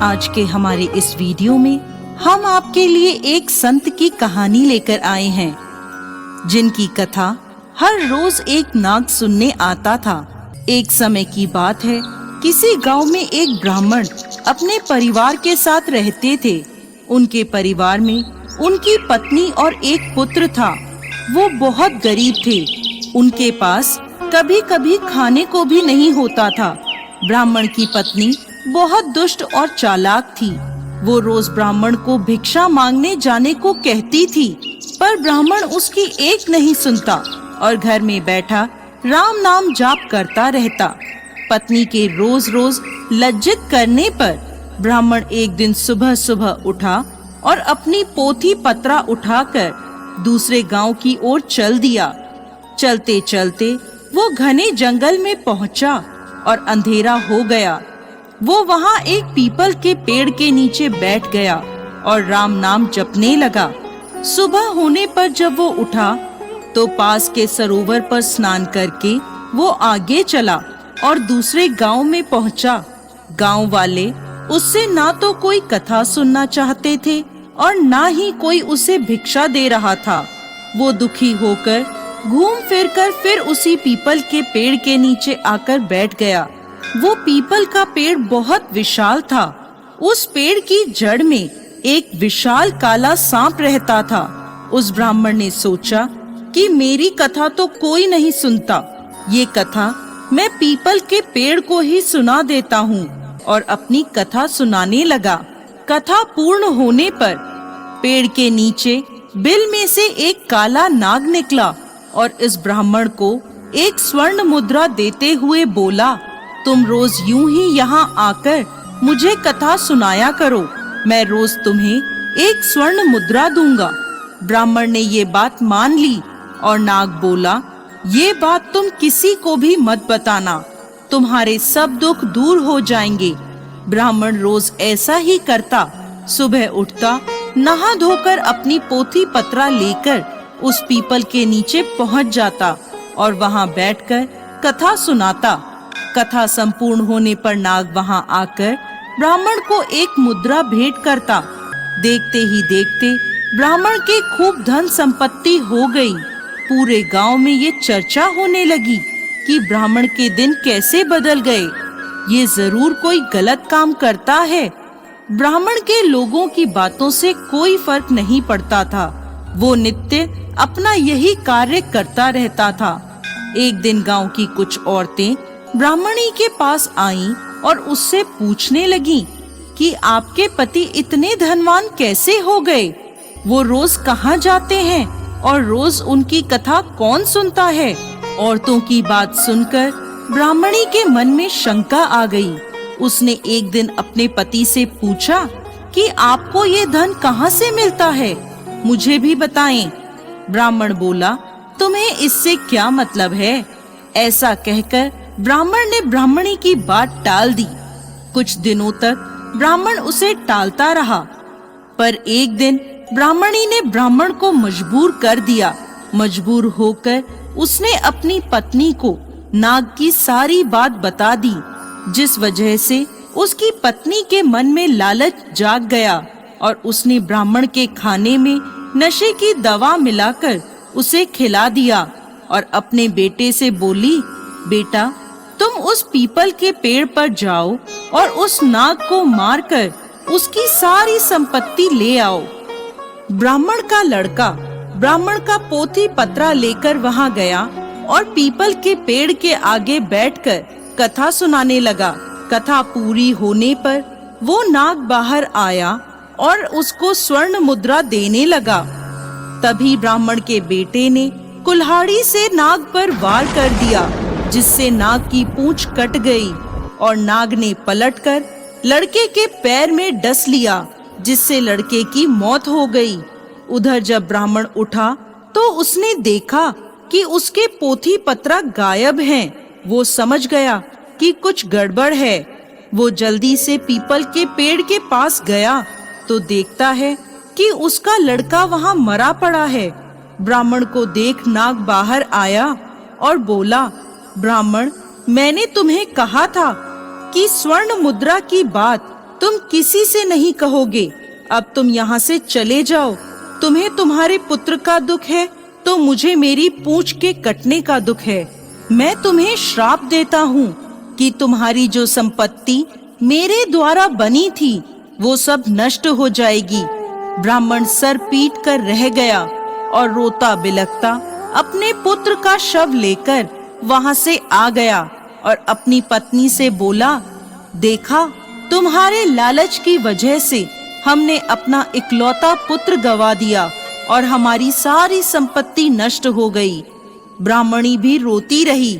आज के हमारे इस वीडियो में हम आपके लिए एक संत की कहानी लेकर आए हैं, जिनकी कथा हर रोज एक नाग सुनने आता था। एक समय की बात है, किसी गांव में एक ब्राह्मण अपने परिवार के साथ रहते थे। उनके परिवार में उनकी पत्नी और एक पुत्र था। वो बहुत गरीब थे। उनके पास कभी कभी खाने को भी नहीं होता था। ब्राह्मण की पत्नी बहुत दुष्ट और चालाक थी। वो रोज ब्राह्मण को भिक्षा मांगने जाने को कहती थी, पर ब्राह्मण उसकी एक नहीं सुनता और घर में बैठा राम नाम जाप करता रहता। पत्नी के रोज रोज लज्जित करने पर ब्राह्मण एक दिन सुबह सुबह उठा और अपनी पोथी पत्रा उठाकर दूसरे गांव की ओर चल दिया। चलते चलते वो घने जंगल में पहुंचा और अंधेरा हो गया। वो वहां एक पीपल के पेड़ के नीचे बैठ गया और राम नाम जपने लगा। सुबह होने पर जब वो उठा तो पास के सरोवर पर स्नान करके वो आगे चला और दूसरे गांव में पहुंचा। गांव वाले उससे ना तो कोई कथा सुनना चाहते थे और ना ही कोई उसे भिक्षा दे रहा था। वो दुखी होकर घूम फिर कर फिर उसी पीपल के पेड़ के नीचे आकर बैठ गया। वो पीपल का पेड़ बहुत विशाल था। उस पेड़ की जड़ में एक विशाल काला सांप रहता था। उस ब्राह्मण ने सोचा कि मेरी कथा तो कोई नहीं सुनता, ये कथा मैं पीपल के पेड़ को ही सुना देता हूँ, और अपनी कथा सुनाने लगा। कथा पूर्ण होने पर पेड़ के नीचे बिल में से एक काला नाग निकला और इस ब्राह्मण को एक स्वर्ण मुद्रा देते हुए बोला, तुम रोज यूं ही यहाँ आकर मुझे कथा सुनाया करो, मैं रोज तुम्हें एक स्वर्ण मुद्रा दूंगा। ब्राह्मण ने ये बात मान ली और नाग बोला, ये बात तुम किसी को भी मत बताना, तुम्हारे सब दुख दूर हो जाएंगे। ब्राह्मण रोज ऐसा ही करता। सुबह उठता, नहा धोकर अपनी पोथी पत्रा लेकर उस पीपल के नीचे पहुंच जाता और वहां बैठकर कथा सुनाता। कथा संपूर्ण होने पर नाग वहां आकर ब्राह्मण को एक मुद्रा भेंट करता। देखते ही देखते ब्राह्मण के खूब धन संपत्ति हो गई। पूरे गांव में ये चर्चा होने लगी कि ब्राह्मण के दिन कैसे बदल गए। ये जरूर कोई गलत काम करता है। ब्राह्मण के लोगों की बातों से कोई फर्क नहीं पड़ता था। वो नित्य अपना यही कार्य करता रहता था। एक दिन गांव की कुछ औरतें ब्राह्मणी के पास आईं और उससे पूछने लगीं कि आपके पति इतने धनवान कैसे हो गए? वो रोज कहाँ जाते हैं और रोज उनकी कथा कौन सुनता है? औरतों की बात सुनकर ब्राह्मणी के मन में शंका आ गई। उसने एक दिन अपने पति से पूछा कि आपको ये धन कहाँ से मिलता है, मुझे भी बताएं। ब्राह्मण बोला, तुम्हें इससे क्या मतलब है? ऐसा कहकर ब्राह्मण ने ब्राह्मणी की बात टाल दी। कुछ दिनों तक ब्राह्मण उसे टालता रहा, पर एक दिन ब्राह्मणी ने ब्राह्मण को मजबूर कर दिया। मजबूर होकर उसने अपनी पत्नी को नाग की सारी बात बता दी, जिस वजह से उसकी पत्नी के मन में लालच जाग गया और उसने ब्राह्मण के खाने में नशे की दवा मिलाकर उसे खिला दिया और अपने बेटे से बोली, बेटा तुम उस पीपल के पेड़ पर जाओ और उस नाग को मारकर उसकी सारी संपत्ति ले आओ। ब्राह्मण का लड़का ब्राह्मण का पोथी पत्रा लेकर वहां गया और पीपल के पेड़ के आगे बैठकर कथा सुनाने लगा। कथा पूरी होने पर वो नाग बाहर आया और उसको स्वर्ण मुद्रा देने लगा। तभी ब्राह्मण के बेटे ने कुल्हाड़ी से नाग पर वार कर दिया, जिससे नाग की पूंछ कट गई और नाग ने पलटकर लड़के के पैर में डस लिया, जिससे लड़के की मौत हो गई। उधर जब ब्राह्मण उठा तो उसने देखा कि उसके पोथी पत्रा गायब हैं। वो समझ गया कि कुछ गड़बड़ है। वो जल्दी से पीपल के पेड़ के पास गया तो देखता है कि उसका लड़का वहां मरा पड़ा है। ब्राह्मण को देख नाग बाहर आया और बोला, ब्राह्मण, मैंने तुम्हें कहा था कि स्वर्ण मुद्रा की बात तुम किसी से नहीं कहोगे। अब तुम यहाँ से चले जाओ। तुम्हें तुम्हारे पुत्र का दुख है तो मुझे मेरी पूंछ के कटने का दुख है। मैं तुम्हें श्राप देता हूँ कि तुम्हारी जो संपत्ति मेरे द्वारा बनी थी वो सब नष्ट हो जाएगी। ब्राह्मण सर पीट कर रह गया और रोता बिलखता अपने पुत्र का शव लेकर वहां से आ गया और अपनी पत्नी से बोला, देखा, तुम्हारे लालच की वजह से हमने अपना इकलौता पुत्र गवा दिया और हमारी सारी संपत्ति नष्ट हो गई। ब्राह्मणी भी रोती रही